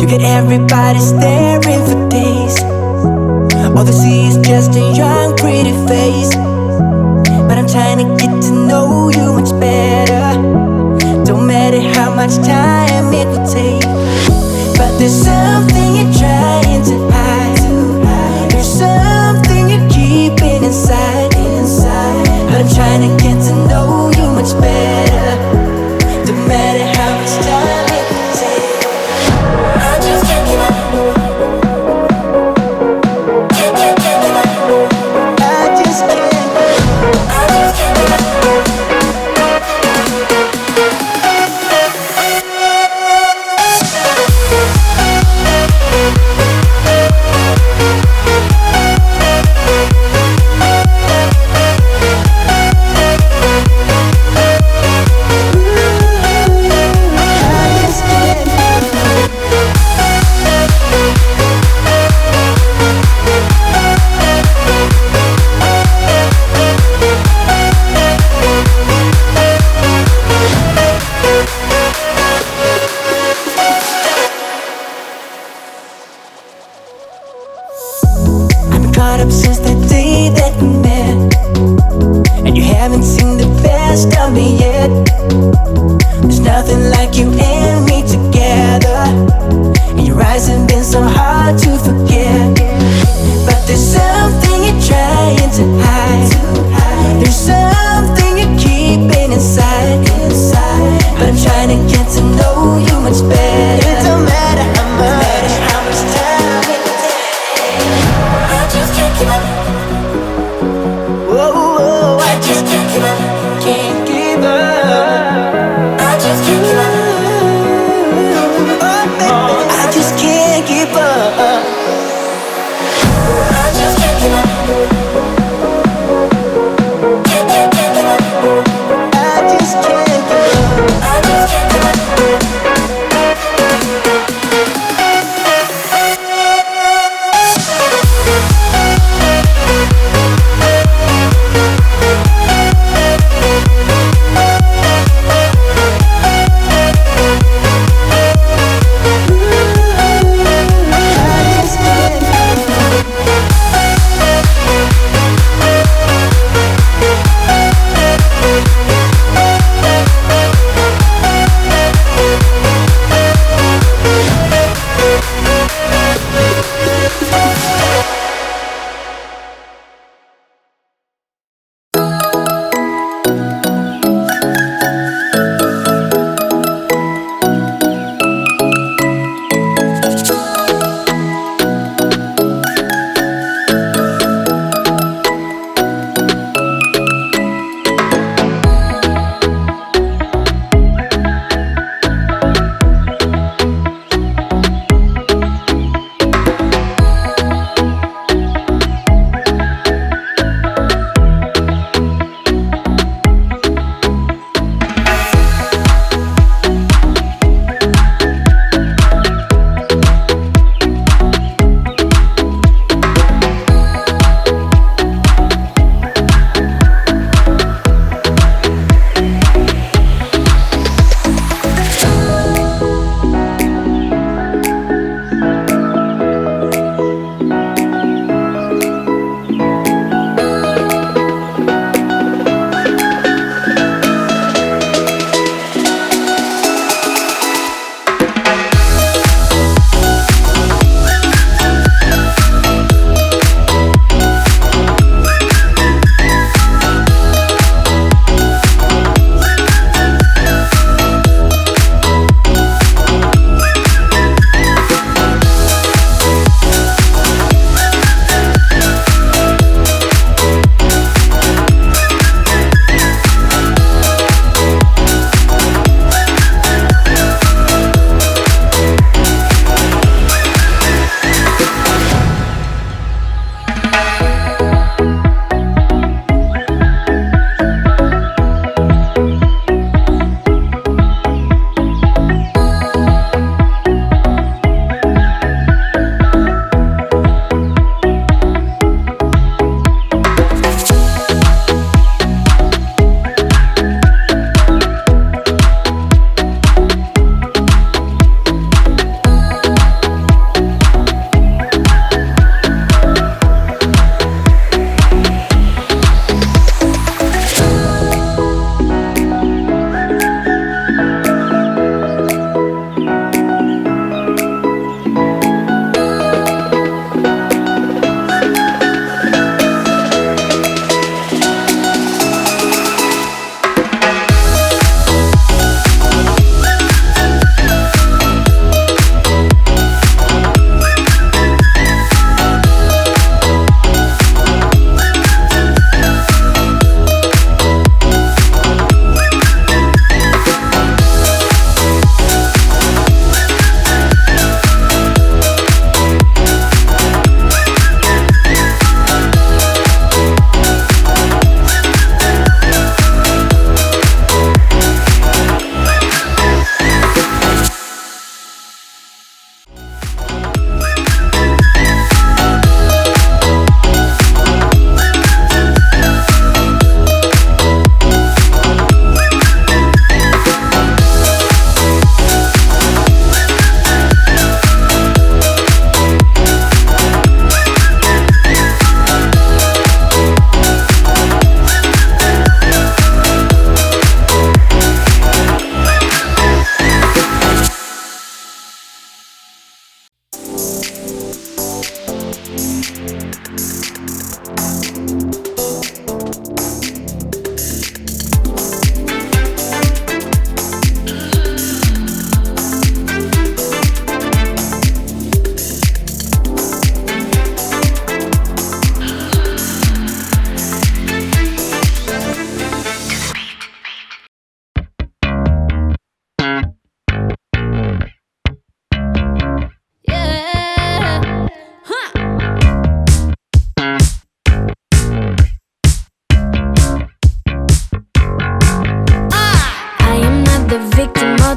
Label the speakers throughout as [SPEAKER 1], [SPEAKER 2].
[SPEAKER 1] You get everybody staring for days. All they see is just a young pretty face. But I'm trying to get to know you much better. Don't matter how much time it will take. But there's something you're trying to hide. There's something you're keeping inside. But I'm trying to get to know you much better. Don't matter how much time it will take. I just can't give up. Caught up since the day that we met, and you haven't seen the best of me yet. There's nothing like you and me together, and your eyes have been so hard to forget. But there's something you're trying to hide. There's something you're keeping inside. But I'm trying to get to know you much better. It don't matter how much time it takes. I just can't give up. Whoa, I just can't give up. Can't give up. I just can't give up. Oh, baby, I just can't give up. I just can't give up. Can't give up. I just can't give up. I just can't give up.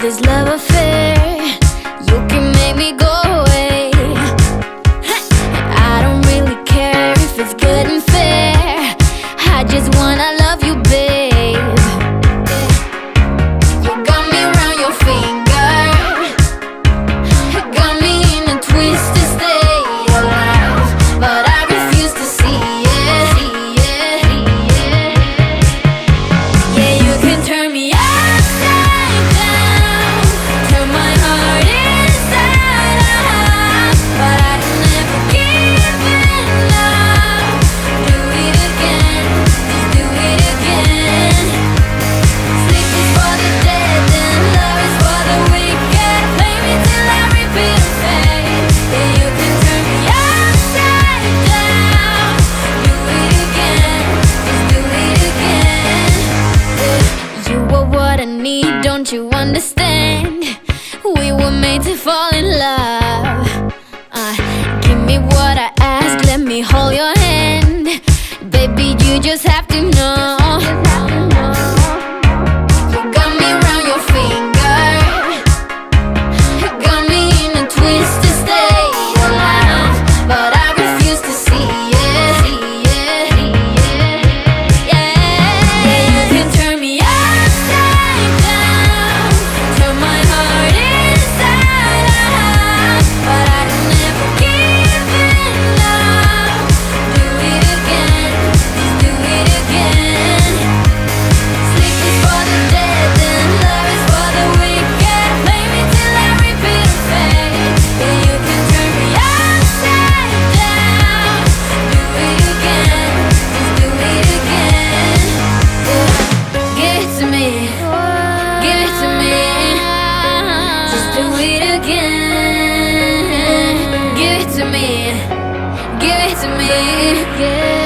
[SPEAKER 1] this love affair. You can make me go away. I don't really care if it's good and fair. I just wanna love you, babe. You got me around your finger, got me in a twisted state of life, but I refuse to see it. Yeah, you can turn me upside down, turn my heart inside out, but I can never give in up. Do it again, just do it again. Sleep is for the dead and love is for the wicked. Play me till I repeat and fade. Yeah, you can turn me upside down. Do it again, just do it again. You are what I need, don't you understand? We were made to fall in love. Give me what I ask, let me hold your hand. Baby, you just have to know. You got me around your finger, got me in a twisted state of life, but I refuse to see it. Yeah, you can turn me upside down, turn my heart inside out, but I can never give in up. Do it again, just do it again. Sleep is for the dead and love is for the wicked. Play me till I repeat and fade. Yeah, you can turn me upside down. Do it again, just do it again. Give it to me, give it to me. Just do it again. Give it to me, give it to me. Yeah.